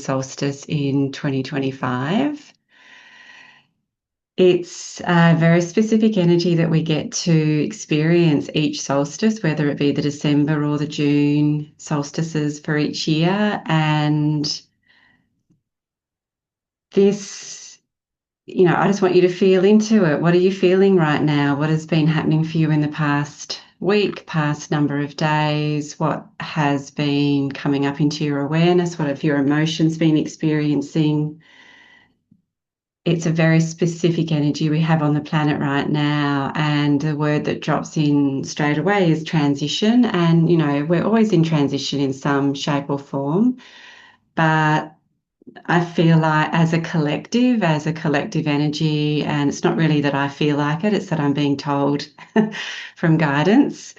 solstice in 2025. It's a very specific energy that we get to experience each solstice, whether it be the December or the June solstices for each year. And this, I just want you to feel into it. What are you feeling right now? What has been happening for you in the past week, past number of days? What has been coming up into your awareness? What have your emotions been experiencing? It's a very specific energy we have on the planet right now. And the word that drops in straight away is transition. And, we're always in transition in some shape or form. But I feel like as a collective energy, and it's not really that I feel like it, it's that I'm being told from guidance.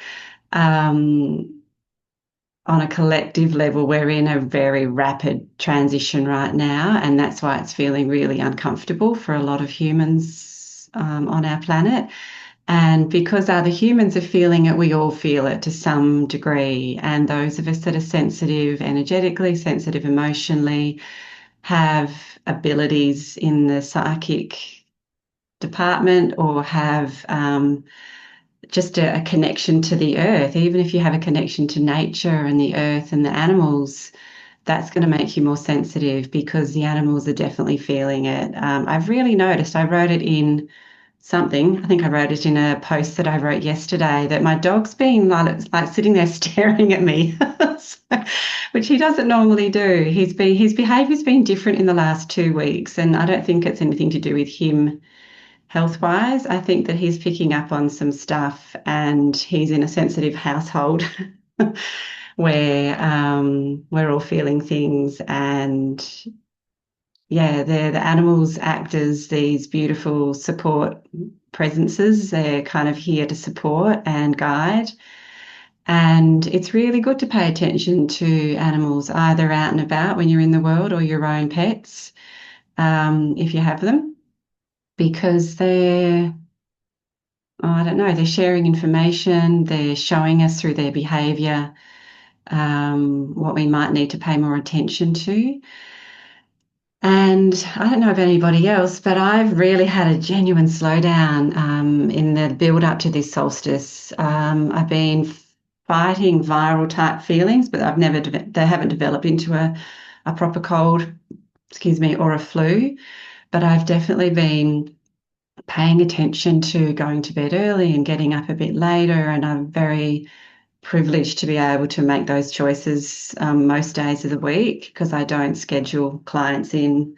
On a collective level, we're in a very rapid transition right now, and that's why it's feeling really uncomfortable for a lot of humans on our planet. And because other humans are feeling it, we all feel it to some degree. And those of us that are sensitive energetically, sensitive emotionally, have abilities in the psychic department or have just a connection to the earth. Even if you have a connection to nature and the earth and the animals, that's going to make you more sensitive because the animals are definitely feeling it. I've really noticed, I wrote it in something, I think I wrote it in a post that I wrote yesterday, that my dog's been like sitting there staring at me, which he doesn't normally do. His behaviour's been different in the last 2 weeks, and I don't think it's anything to do with him health-wise. I think that he's picking up on some stuff, and he's in a sensitive household where we're all feeling things. And yeah, the animals act as these beautiful support presences. They're kind of here to support and guide. And it's really good to pay attention to animals either out and about when you're in the world or your own pets, if you have them, because I don't know, they're sharing information, they're showing us through their behavior what we might need to pay more attention to. And I don't know of anybody else, but I've really had a genuine slowdown in the build up to this solstice. I've been fighting viral type feelings, but they haven't developed into a proper cold, excuse me, or a flu. But I've definitely been paying attention to going to bed early and getting up a bit later, and I'm very privileged to be able to make those choices most days of the week because I don't schedule clients in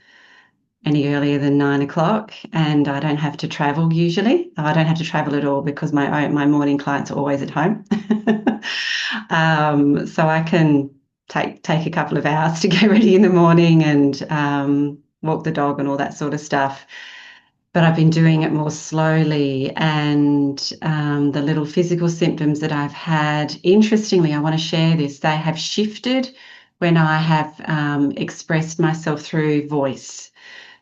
any earlier than 9 o'clock, and I don't have to travel usually. I don't have to travel at all because my morning clients are always at home. So I can take a couple of hours to get ready in the morning and walk the dog and all that sort of stuff. But I've been doing it more slowly, and the little physical symptoms that I've had, interestingly, I want to share this, they have shifted when I have expressed myself through voice.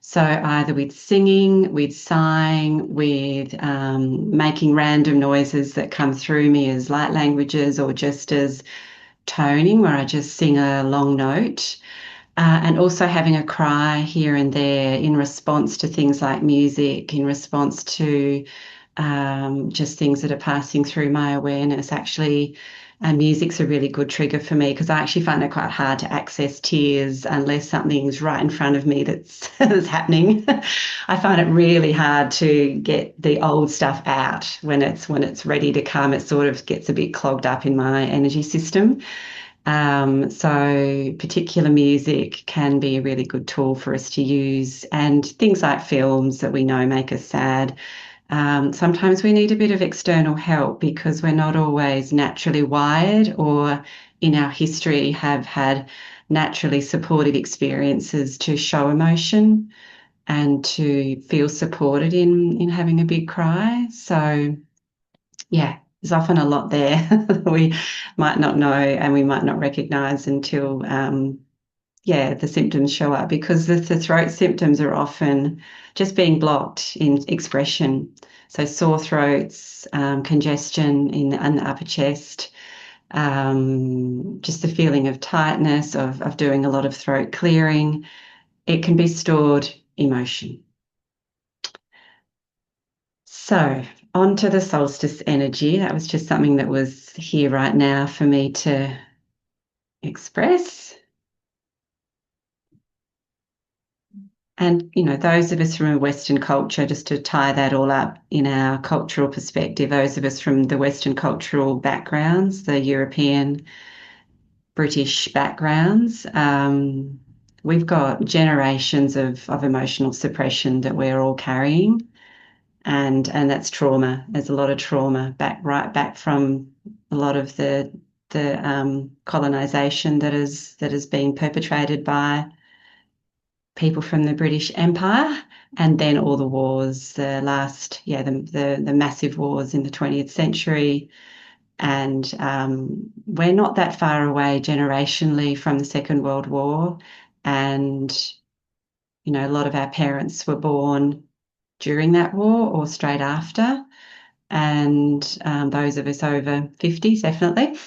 So either with singing, with sighing, with making random noises that come through me as light languages, or just as toning, where I just sing a long note. And also having a cry here and there in response to things like music, in response to just things that are passing through my awareness. Actually, music's a really good trigger for me because I actually find it quite hard to access tears unless something's right in front of me that's happening. I find it really hard to get the old stuff out when it's ready to come. It sort of gets a bit clogged up in my energy system. So particular music can be a really good tool for us to use, and things like films that we know make us sad. Sometimes we need a bit of external help because we're not always naturally wired, or in our history have had naturally supportive experiences to show emotion and to feel supported in having a big cry. So yeah, there's often a lot there that we might not know and we might not recognize until, the symptoms show up, because the throat symptoms are often just being blocked in expression. So sore throats, congestion in the upper chest, just the feeling of tightness, of doing a lot of throat clearing. It can be stored emotion. So, on to the solstice energy. That was just something that was here right now for me to express. And, those of us from a Western culture, just to tie that all up in our cultural perspective, those of us from the Western cultural backgrounds, the European, British backgrounds, we've got generations of emotional suppression that we're all carrying. And that's trauma. There's a lot of trauma right back from a lot of the colonization that has been perpetrated by people from the British Empire, and then all the wars, the massive wars in the 20th century. And we're not that far away generationally from the Second World War. And, a lot of our parents were born during that war or straight after. And those of us over 50, definitely.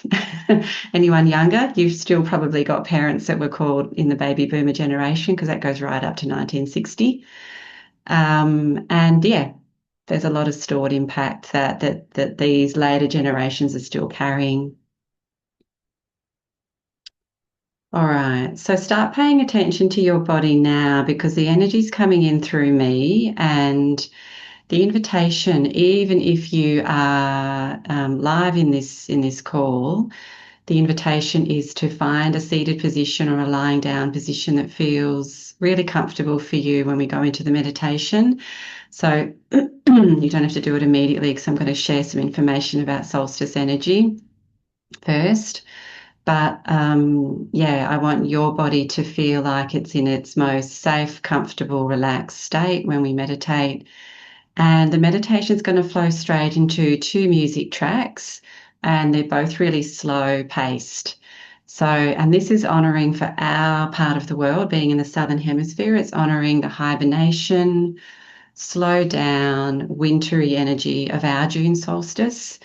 Anyone younger, you've still probably got parents that were called in the baby boomer generation, because that goes right up to 1960. And yeah, there's a lot of stored impact that these later generations are still carrying. All right, so start paying attention to your body now, because the energy's coming in through me, and the invitation, even if you are live in this call, the invitation is to find a seated position or a lying down position that feels really comfortable for you when we go into the meditation. So you don't have to do it immediately, because I'm going to share some information about solstice energy first. But yeah, I want your body to feel like it's in its most safe, comfortable, relaxed state when we meditate. And the meditation is going to flow straight into two music tracks, and they're both really slow paced. So, and this is honoring for our part of the world, being in the Southern Hemisphere, it's honoring the hibernation, slow down, wintry energy of our June solstice.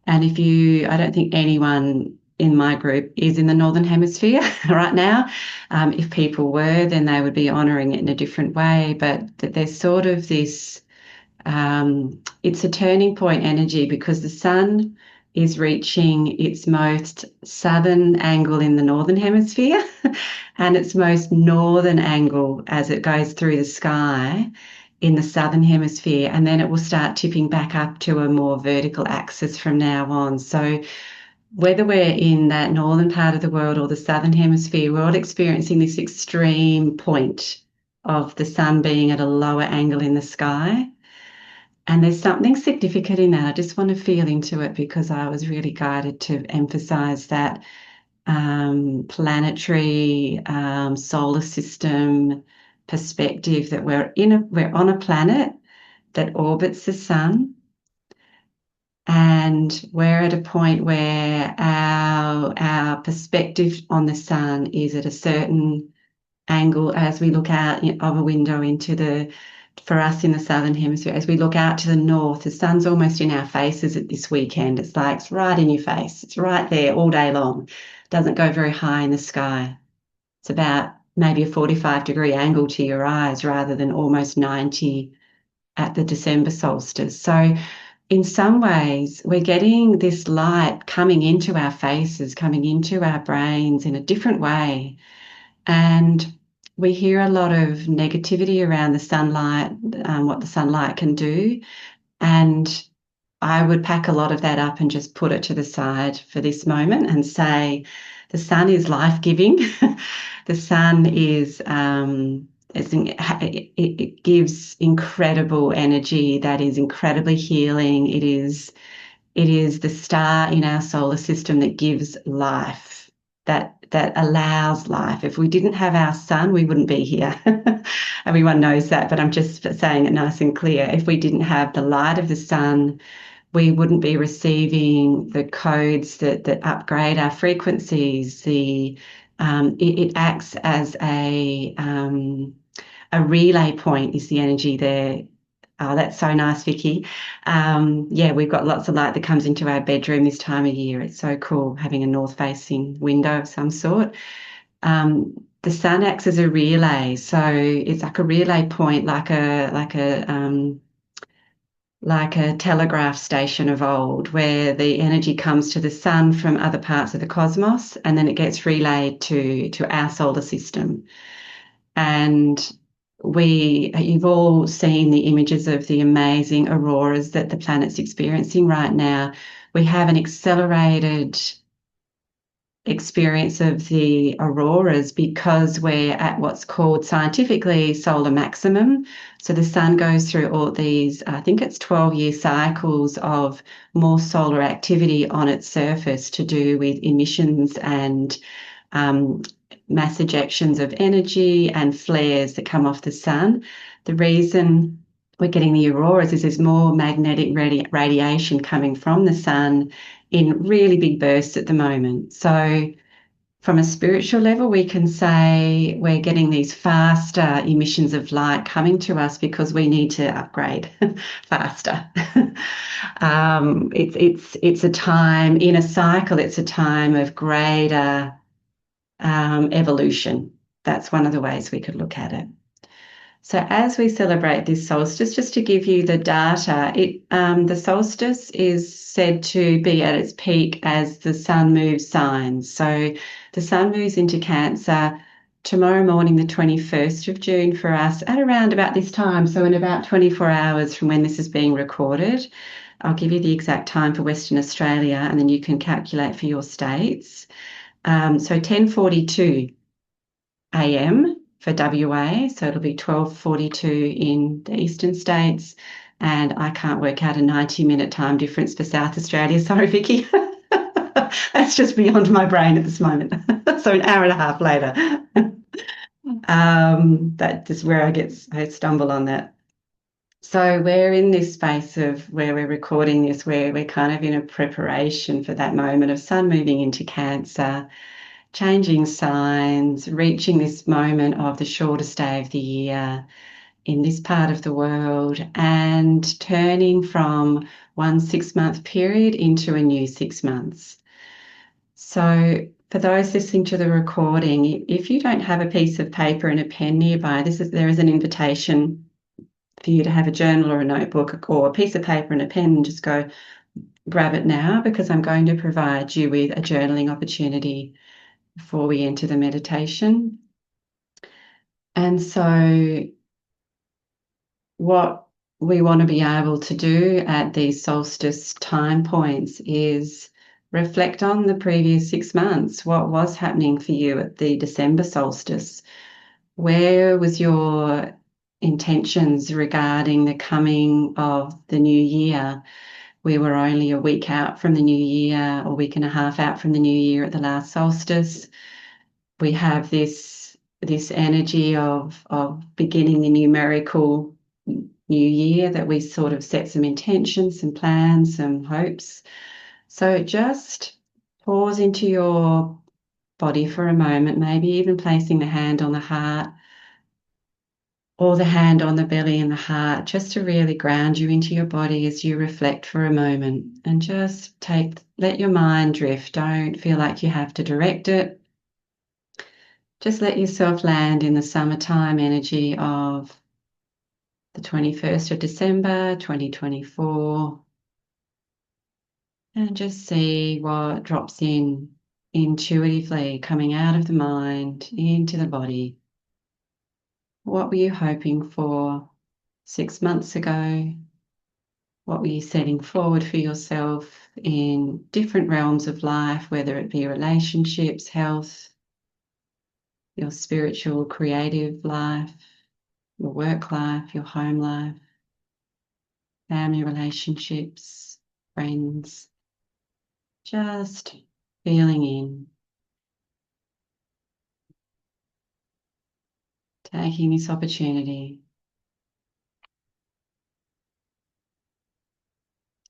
And I don't think anyone in my group is in the Northern Hemisphere right now. If people were, then they would be honoring it in a different way. But there's sort of this, it's a turning point energy, because the sun is reaching its most southern angle in the Northern Hemisphere and its most northern angle as it goes through the sky in the Southern Hemisphere, and then it will start tipping back up to a more vertical axis from now on. So whether we're in that northern part of the world or the Southern Hemisphere, we're all experiencing this extreme point of the sun being at a lower angle in the sky. And there's something significant in that. I just want to feel into it, because I was really guided to emphasize that planetary solar system perspective, that we're on a planet that orbits the sun, and we're at a point where our perspective on the sun is at a certain angle as we look out of a window for us in the Southern Hemisphere, as we look out to the north, the sun's almost in our faces at this weekend. It's like it's right in your face. It's right there all day long. It doesn't go very high in the sky. It's about maybe a 45-degree angle to your eyes, rather than almost 90 at the December solstice. So in some ways, we're getting this light coming into our faces, coming into our brains in a different way. And we hear a lot of negativity around the sunlight, what the sunlight can do. And I would pack a lot of that up and just put it to the side for this moment and say, the sun is life-giving. The sun is, it gives incredible energy that is incredibly healing. It is the star in our solar system that gives life, that allows life. If we didn't have our sun, we wouldn't be here. Everyone knows that, but I'm just saying it nice and clear. If we didn't have the light of the sun, we wouldn't be receiving the codes that upgrade our frequencies. It acts as a relay point, is the energy there. Oh, that's so nice, Vicky. Yeah, we've got lots of light that comes into our bedroom this time of year. It's so cool having a north-facing window of some sort. The sun acts as a relay, so it's like a relay point, like a telegraph station of old, where the energy comes to the sun from other parts of the cosmos, and then it gets relayed to our solar system. And you've all seen the images of the amazing auroras that the planet's experiencing right now. We have an accelerated experience of the auroras because we're at what's called scientifically solar maximum. So the sun goes through all these, I think it's 12-year cycles of more solar activity on its surface to do with emissions and mass ejections of energy and flares that come off the sun. The reason we're getting the auroras is there's more magnetic radiation coming from the sun in really big bursts at the moment. So from a spiritual level, we can say we're getting these faster emissions of light coming to us because we need to upgrade faster. It's a time in a cycle. It's a time of greater evolution. That's one of the ways we could look at it. So as we celebrate this solstice, just to give you the data, the solstice is said to be at its peak as the sun moves signs. So the sun moves into Cancer tomorrow morning, the 21st of June for us at around about this time. So in about 24 hours from when this is being recorded. I'll give you the exact time for Western Australia and then you can calculate for your states. So 10:42 a.m. for WA, so it'll be 12:42 in the eastern states, and I can't work out a 90-minute time difference for South Australia. Sorry, Vicky. That's just beyond my brain at this moment. So an hour and a half later. That is where I stumble on that. So we're in this space of where we're recording this, where we're kind of in a preparation for that moment of sun moving into Cancer, changing signs, reaching this moment of the shortest day of the year in this part of the world, and turning from one 6-month period into a new 6 months. So for those listening to the recording, if you don't have a piece of paper and a pen nearby, there is an invitation for you to have a journal or a notebook or a piece of paper and a pen and just go grab it now, because I'm going to provide you with a journaling opportunity before we enter the meditation. And so what we want to be able to do at these solstice time points is reflect on the previous 6 months. What was happening for you at the December solstice? Where was your intentions regarding the coming of the new year? We were only a week out from the new year, or a week and a half out from the new year at the last solstice. We have this energy of beginning the numerical new year, that we sort of set some intentions, some plans, some hopes. So just pause into your body for a moment, maybe even placing the hand on the heart or the hand on the belly and the heart, just to really ground you into your body as you reflect for a moment, and just let your mind drift. Don't feel like you have to direct it. Just let yourself land in the summertime energy of the 21st of December, 2024, and just see what drops in intuitively, coming out of the mind into the body. What were you hoping for 6 months ago? What were you setting forward for yourself in different realms of life, whether it be relationships, health, your spiritual, creative life, your work life, your home life, family relationships, friends? Just feeling in, taking this opportunity.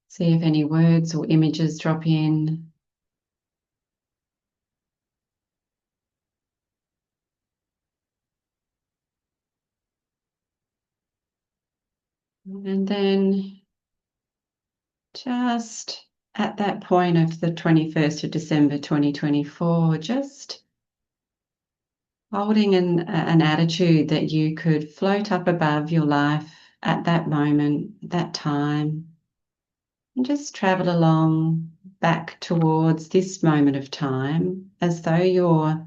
See if any words or images drop in. And then just at that point of the 21st of December 2024, just holding an attitude that you could float up above your life at that moment, that time, and just travel along back towards this moment of time as though you're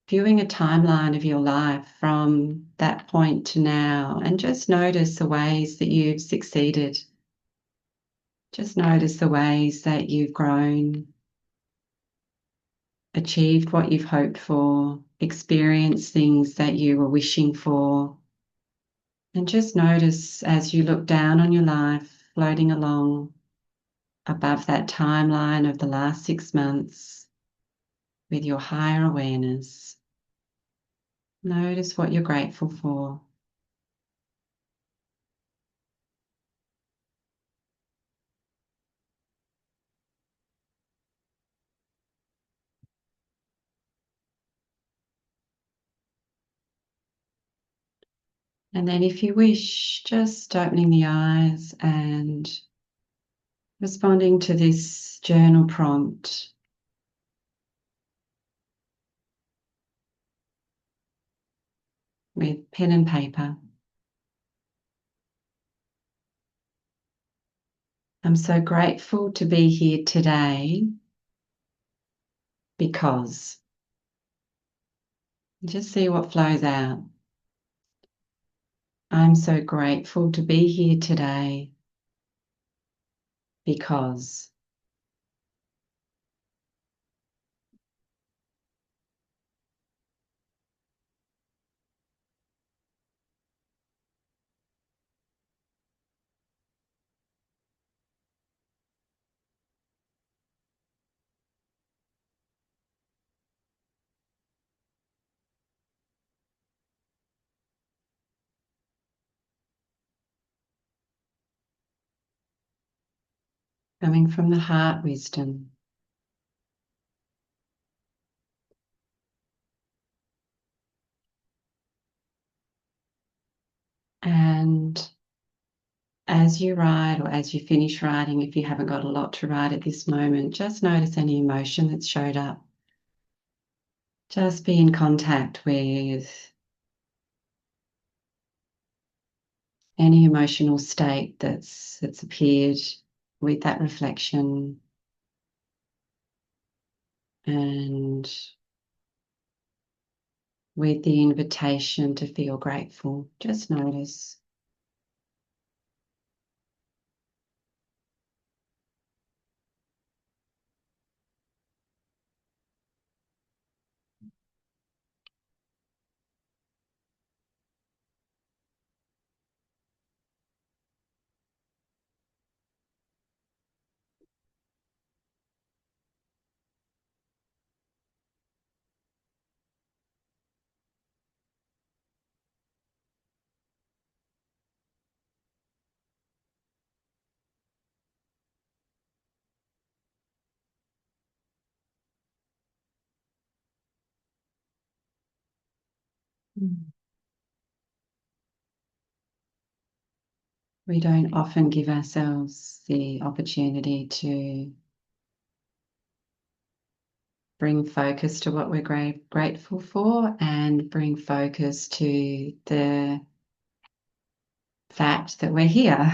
viewing a timeline of your life from that point to now, and just notice the ways that you've succeeded. Just notice the ways that you've grown, achieved what you've hoped for, experienced things that you were wishing for. And just notice as you look down on your life, floating along above that timeline of the last 6 months with your higher awareness. Notice what you're grateful for. And then if you wish, just opening the eyes and responding to this journal prompt with pen and paper. I'm so grateful to be here today because. Just see what flows out. I'm so grateful to be here today because. Coming from the heart wisdom. And as you write, or as you finish writing, if you haven't got a lot to write at this moment, just notice any emotion that's showed up. Just be in contact with any emotional state that's appeared with that reflection, and with the invitation to feel grateful. Just notice. We don't often give ourselves the opportunity to bring focus to what we're grateful for, and bring focus to the fact that we're here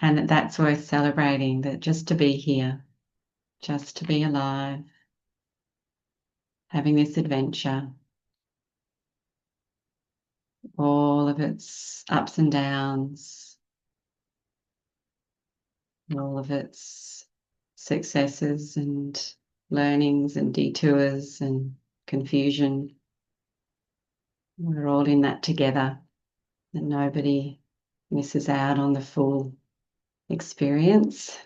and that that's worth celebrating, that just to be here, just to be alive, having this adventure, all of its ups and downs, all of its successes and learnings and detours and confusion. We're all in that together, that nobody misses out on the full experience.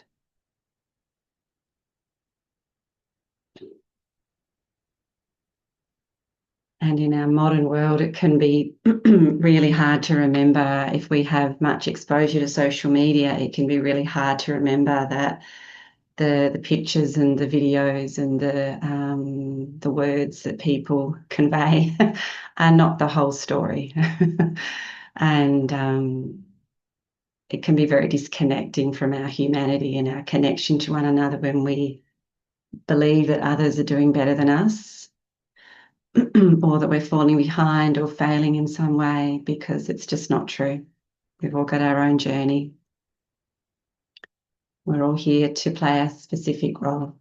And in our modern world, it can be really hard to remember. If we have much exposure to social media, it can be really hard to remember that the pictures and the videos and the words that people convey are not the whole story. And it can be very disconnecting from our humanity and our connection to one another when we believe that others are doing better than us or that we're falling behind or failing in some way, because it's just not true. We've all got our own journey. We're all here to play a specific role.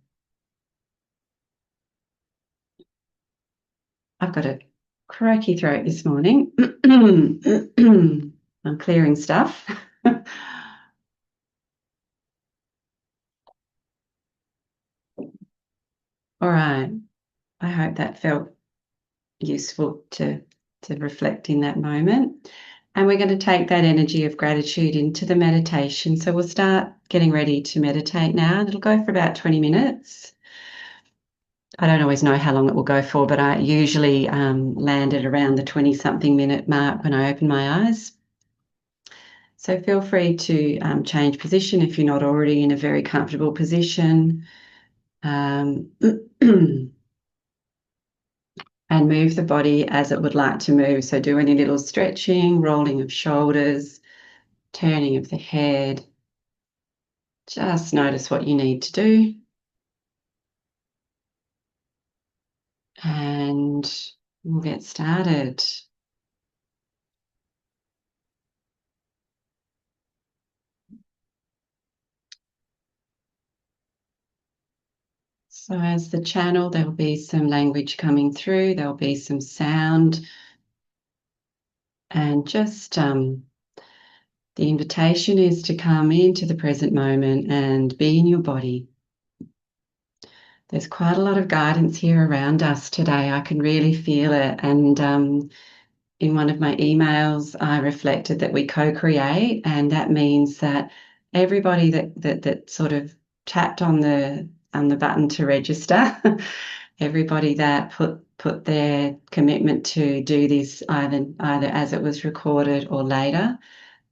I've got a croaky throat this morning. I'm clearing stuff. All right. I hope that felt useful to reflect in that moment. And we're going to take that energy of gratitude into the meditation. So we'll start getting ready to meditate now. It'll go for about 20 minutes. I don't always know how long it will go for, but I usually land at around the 20-something minute mark when I open my eyes. So feel free to change position if you're not already in a very comfortable position. And move the body as it would like to move. So do any little stretching, rolling of shoulders, turning of the head. Just notice what you need to do. And we'll get started. So as the channel, there'll be some language coming through, there'll be some sound, and just the invitation is to come into the present moment and be in your body. There's quite a lot of guidance here around us today. I can really feel it. And in one of my emails, I reflected that we co-create, and that means that everybody that sort of tapped on the button to register, everybody that put their commitment to do this either as it was recorded or later,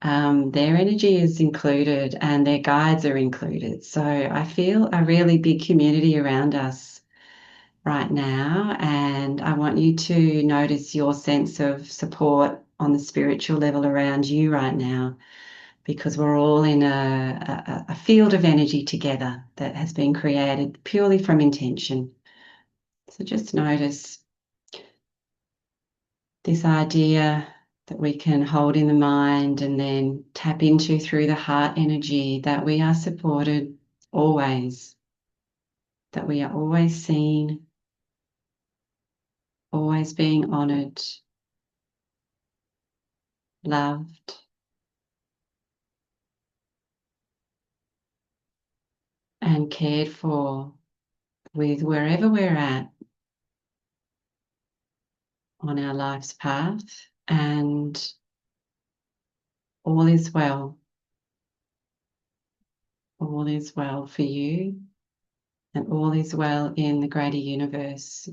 their energy is included and their guides are included. So I feel a really big community around us right now, and I want you to notice your sense of support on the spiritual level around you right now, because we're all in a field of energy together that has been created purely from intention. So just notice this idea that we can hold in the mind and then tap into through the heart energy, that we are supported always, that we are always seen, always being honored, loved, and cared for with wherever we're at on our life's path, and all is well. All is well for you, and all is well in the greater universe.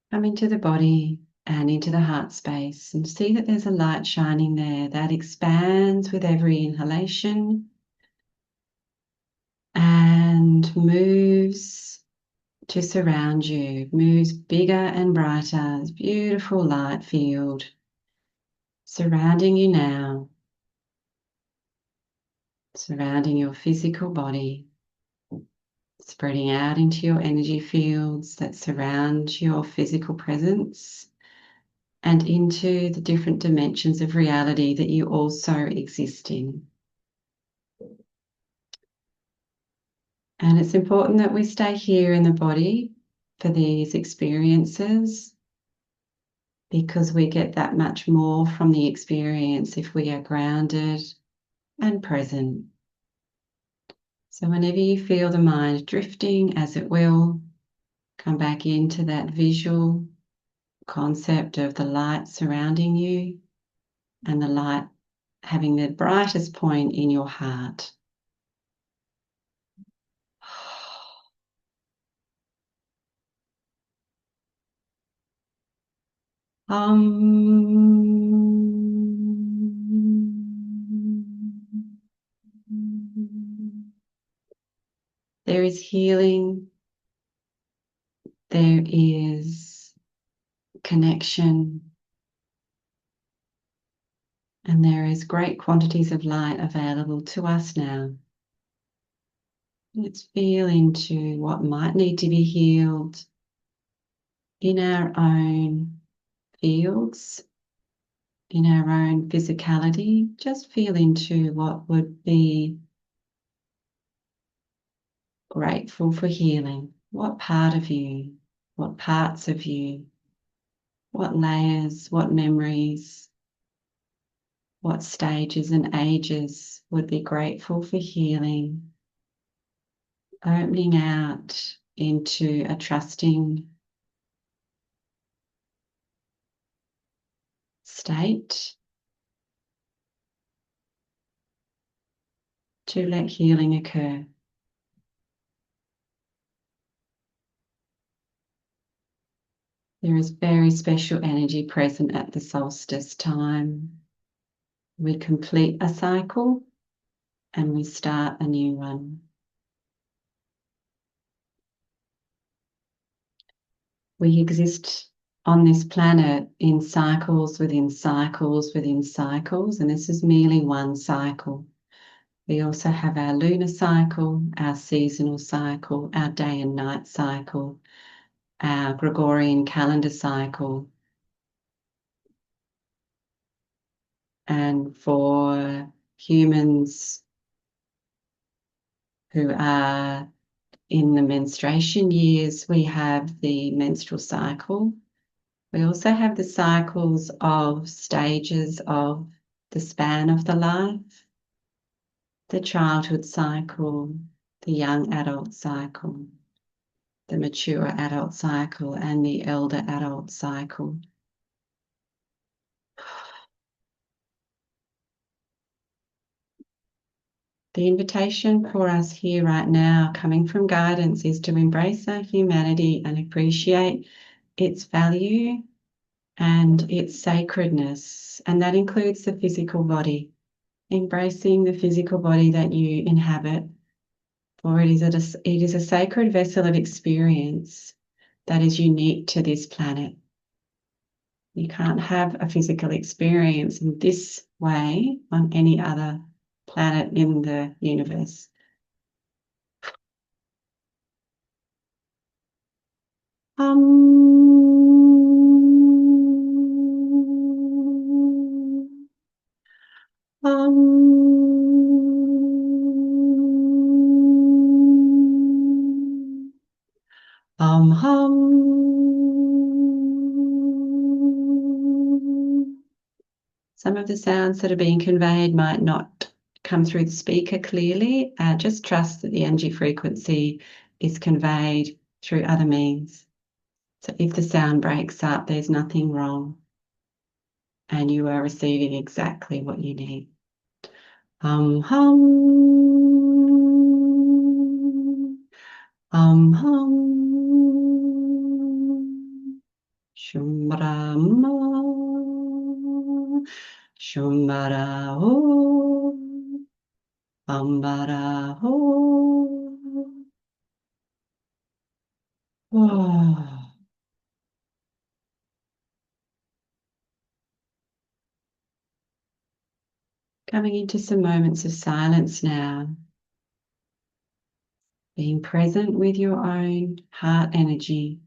Come into the body and into the heart space, and see that there's a light shining there that expands with every inhalation and moves to surround you, moves bigger and brighter. This beautiful light field surrounding you now, surrounding your physical body, spreading out into your energy fields that surround your physical presence, and into the different dimensions of reality that you also exist in. And it's important that we stay here in the body for these experiences, because we get that much more from the experience if we are grounded and present. So whenever you feel the mind drifting, as it will, come back into that visual concept of the light surrounding you and the light having the brightest point in your heart. There is healing, there is connection, and there is great quantities of light available to us now. Let's feel into what might need to be healed in our own fields, in our own physicality. Just feel into what would be grateful for healing. What part of you, what parts of you, what layers, what memories, what stages and ages would be grateful for healing. Opening out into a trusting state to let healing occur. There is very special energy present at the solstice time. We complete a cycle and we start a new one. We exist on this planet in cycles within cycles within cycles, and this is merely one cycle. We also have our lunar cycle, our seasonal cycle, our day and night cycle, our Gregorian calendar cycle. And for humans who are in the menstruation years, we have the menstrual cycle. We also have the cycles of stages of the span of the life, the childhood cycle, the young adult cycle, the mature adult cycle, and the elder adult cycle. The invitation for us here right now, coming from guidance, is to embrace our humanity and appreciate its value and its sacredness. And that includes the physical body, embracing the physical body that you inhabit, for it is a sacred vessel of experience that is unique to this planet. You can't have a physical experience in this way on any other planet in the universe. Some of the sounds that are being conveyed might not come through the speaker clearly. Just trust that the energy frequency is conveyed through other means. So if the sound breaks up, there's nothing wrong, and you are receiving exactly what you need. Hum hum, hum hum, shumbrama, shumbara ho, bambara ho. Oh. Coming into some moments of silence now, being present with your own heart energy.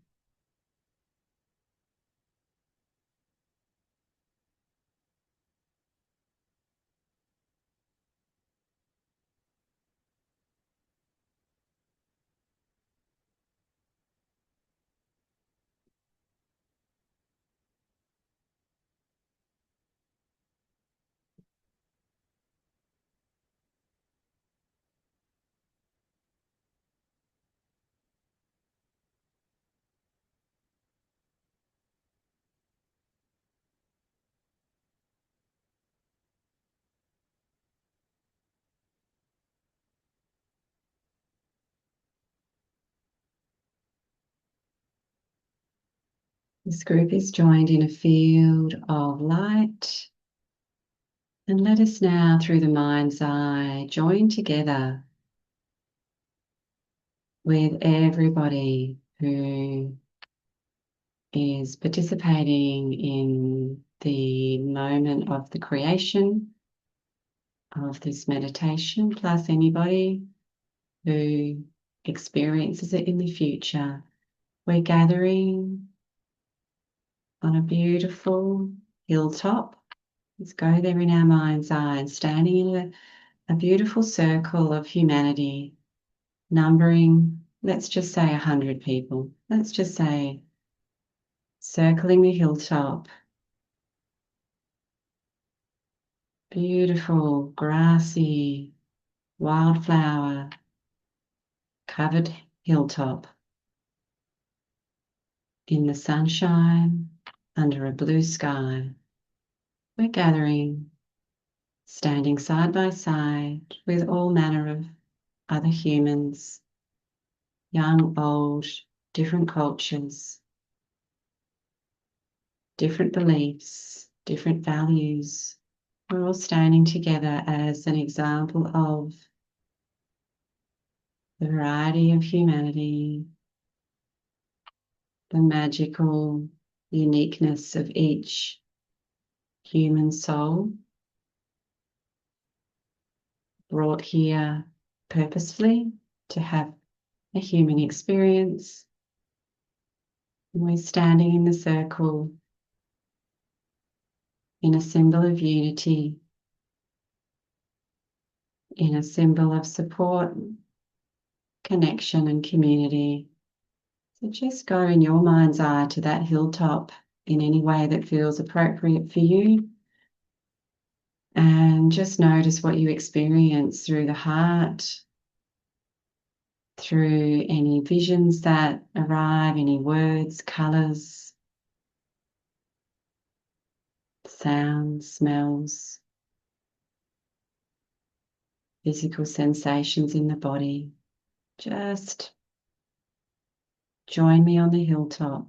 This group is joined in a field of light. And let us now, through the mind's eye, join together with everybody who is participating in the moment of the creation of this meditation, plus anybody who experiences it in the future. We're gathering on a beautiful hilltop. Let's go there in our mind's eye and standing in a beautiful circle of humanity, numbering, let's just say 100 people. Let's just say circling the hilltop. Beautiful, grassy, wildflower covered hilltop in the sunshine under a blue sky. We're gathering, standing side by side with all manner of other humans, young, old, different cultures, different beliefs, different values. We're all standing together as an example of the variety of humanity, the magical uniqueness of each human soul brought here purposefully to have a human experience. And we're standing in the circle in a symbol of unity, in a symbol of support, connection, and community. So just go in your mind's eye to that hilltop in any way that feels appropriate for you. And just notice what you experience through the heart, through any visions that arrive, any words, colours, sounds, smells, physical sensations in the body. Just join me on the hilltop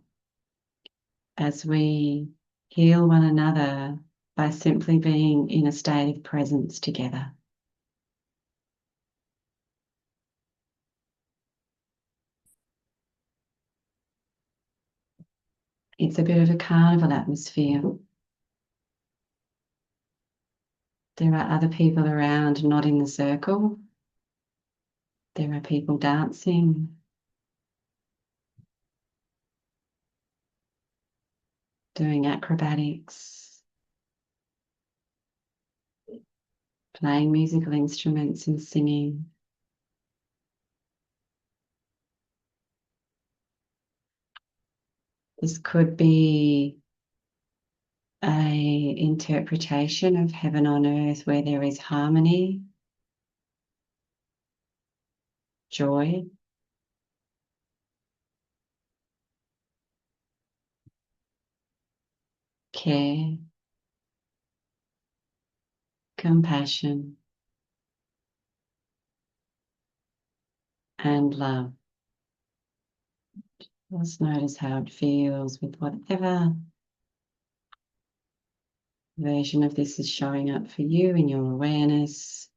as we heal one another by simply being in a state of presence together. It's a bit of a carnival atmosphere. There are other people around, not in the circle. There are people dancing, doing acrobatics, playing musical instruments and singing. This could be an interpretation of heaven on earth where there is harmony, joy, care, compassion, and love. Just notice how it feels with whatever version of this is showing up for you in your awareness.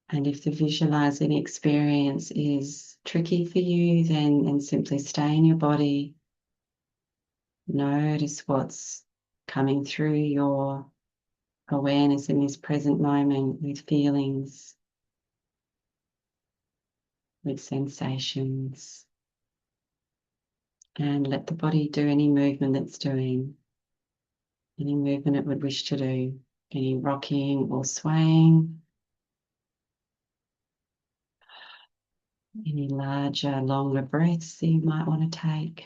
And if the visualizing experience is tricky for you, then simply stay in your body. Notice what's coming through your awareness in this present moment with feelings, with sensations. And let the body do any movement that's doing, any movement it would wish to do, any rocking or swaying, any larger, longer breaths that you might want to take.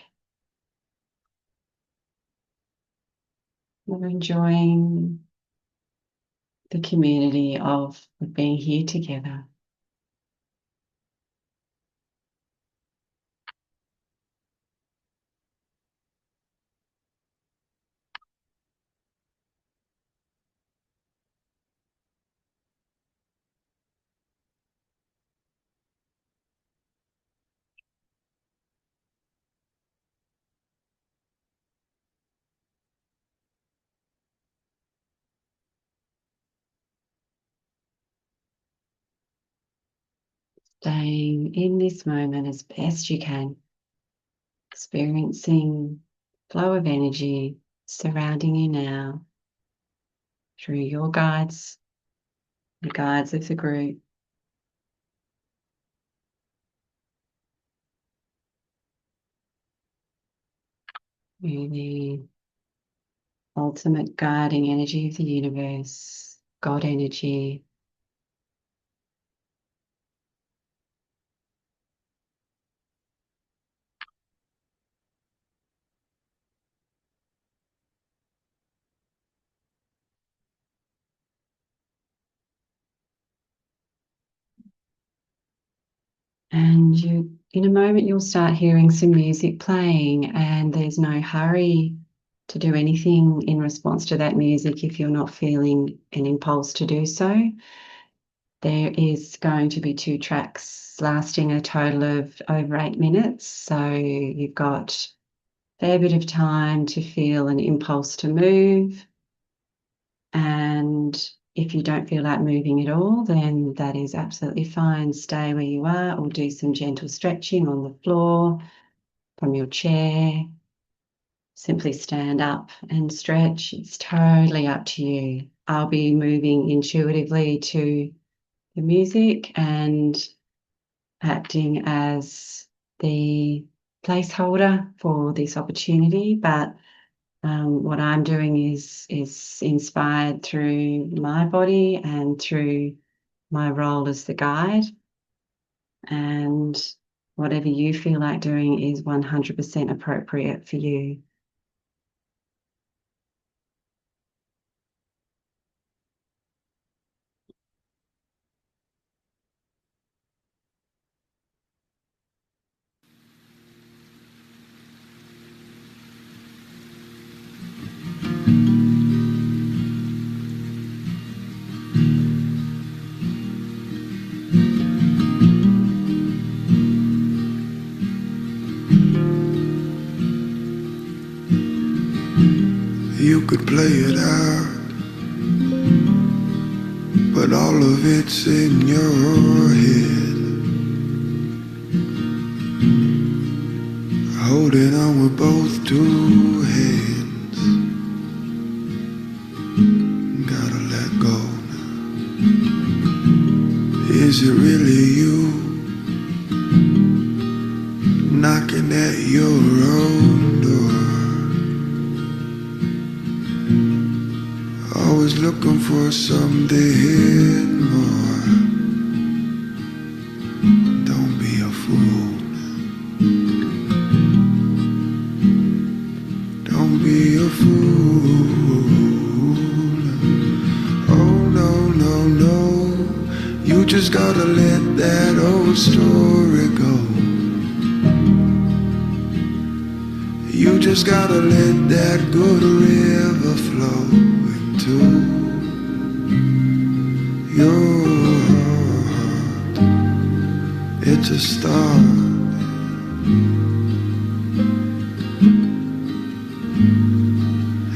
We're enjoying the community of being here together. Staying in this moment as best you can, experiencing flow of energy surrounding you now through your guides, the guides of the group. The ultimate guiding energy of the universe, God energy. And in a moment, you'll start hearing some music playing, and there's no hurry to do anything in response to that music if you're not feeling an impulse to do so. There is going to be 2 tracks lasting a total of over 8 minutes. So you've got a fair bit of time to feel an impulse to move. And if you don't feel like moving at all, then that is absolutely fine. Stay where you are or do some gentle stretching on the floor, from your chair. Simply stand up and stretch. It's totally up to you. I'll be moving intuitively to the music and acting as the placeholder for this opportunity, but what I'm doing is inspired through my body and through my role as the guide. And whatever you feel like doing is 100% appropriate for you. You could play it out, but all of it's in your head. Holding on with both 2 hands. Gotta let go now. Is it really you knocking at your own door? Always looking for something more. Don't be a fool. Don't be a fool. Oh no, no, no. You just gotta let that old story go. You just gotta let that good river flow to your heart. It's a start.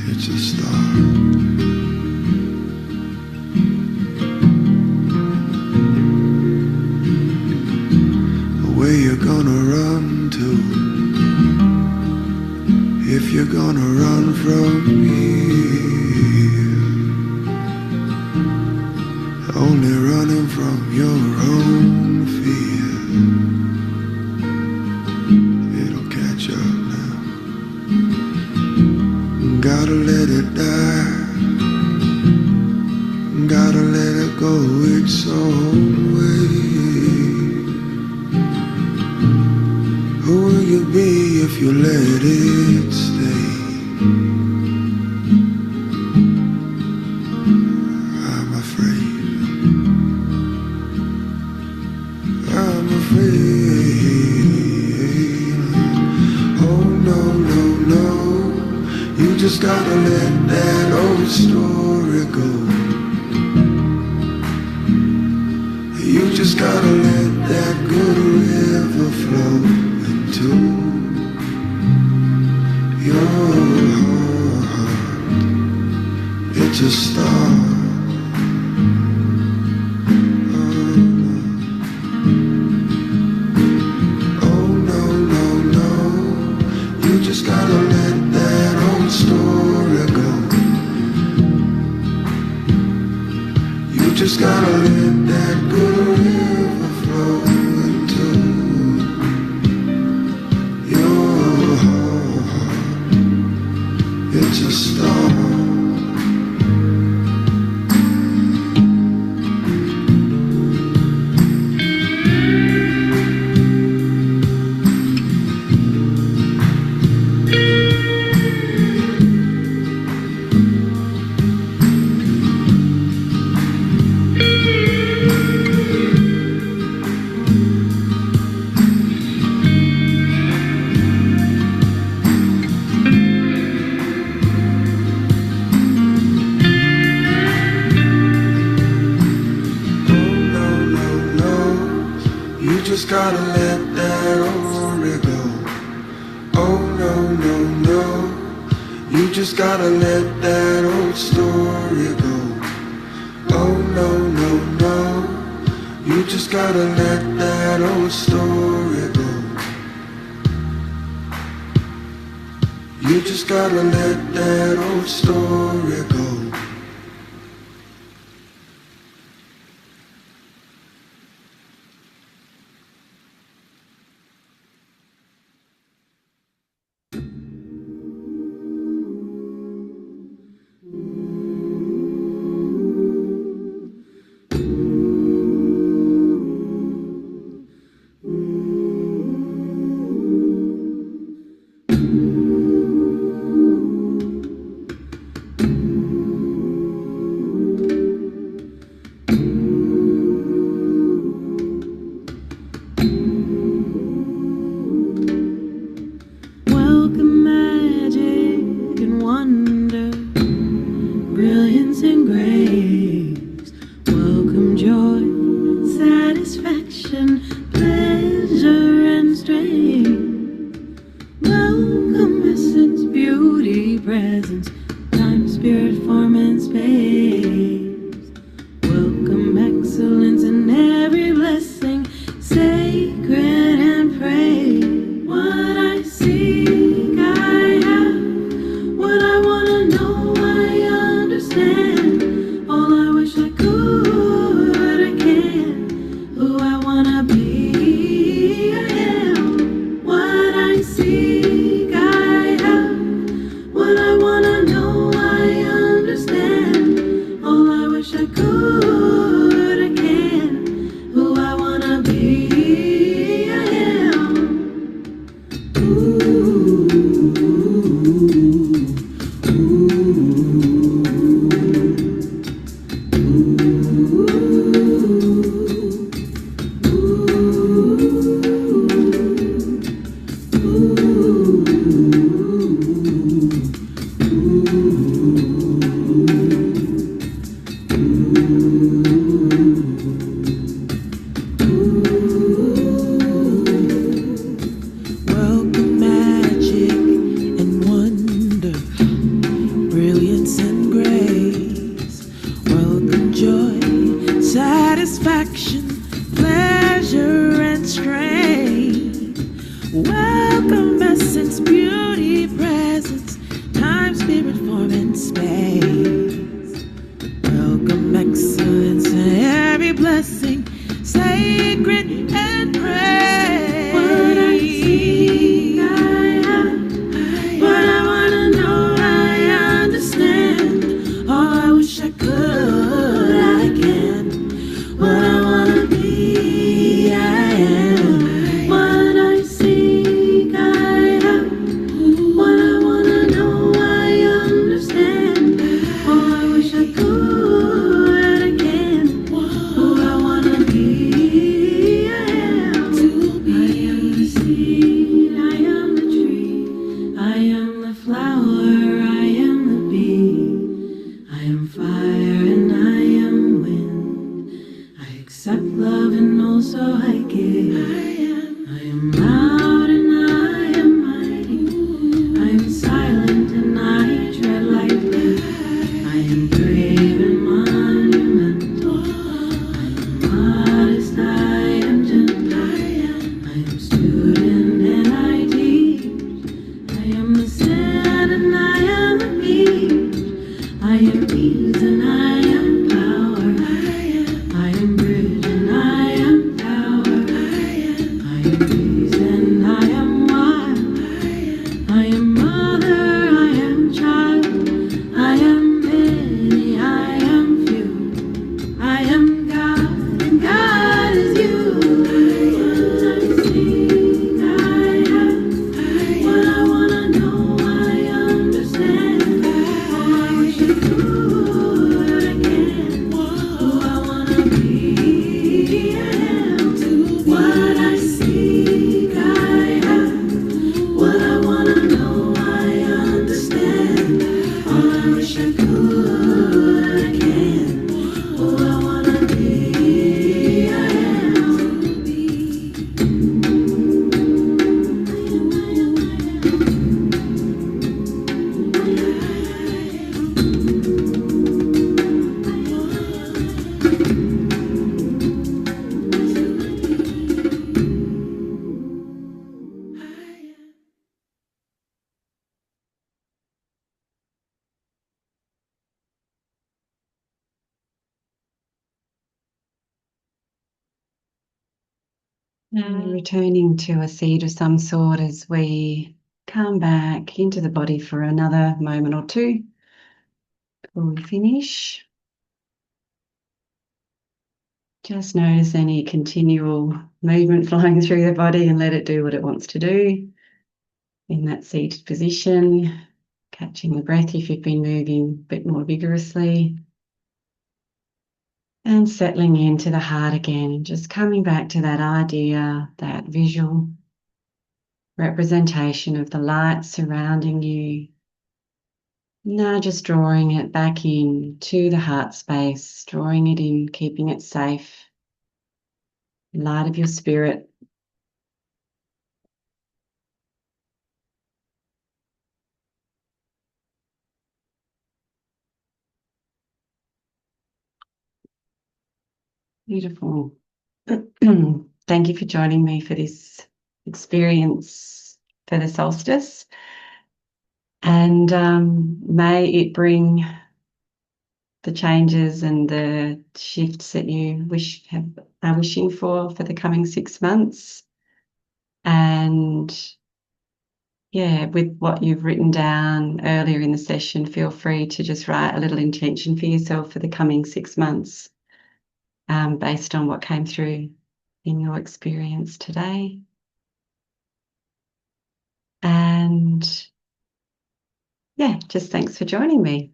It's a start. Where you gonna run to if you're gonna run from me? Only running from your own fear. It'll catch up now. Gotta let it die. Gotta let it go its own way. Who will you be if you let it stay? I'm afraid. Oh no, no, no. You just gotta let that old story go. You just gotta let that good river flow into your heart. It's a start. Oh, no. just gotta let that good river flow into your heart. It's a start. Just gotta let that old go. Oh no, no, no. You just gotta let that old story go. Oh no, no, no. You just gotta let that old story go. You just gotta let that old story go. Returning to a seat of some sort as we come back into the body for another moment or two before we finish. Just notice any continual movement flowing through the body and let it do what it wants to do in that seated position, catching the breath if you've been moving a bit more vigorously. And settling into the heart again, just coming back to that idea, that visual representation of the light surrounding you. Now just drawing it back in to the heart space, drawing it in, keeping it safe. Light of your spirit. Beautiful. Thank you for joining me for this experience for the solstice. And may it bring the changes and the shifts that you are wishing for the coming 6 months. And yeah, with what you've written down earlier in the session, feel free to just write a little intention for yourself for the coming 6 months, based on what came through in your experience today. And yeah, just thanks for joining me.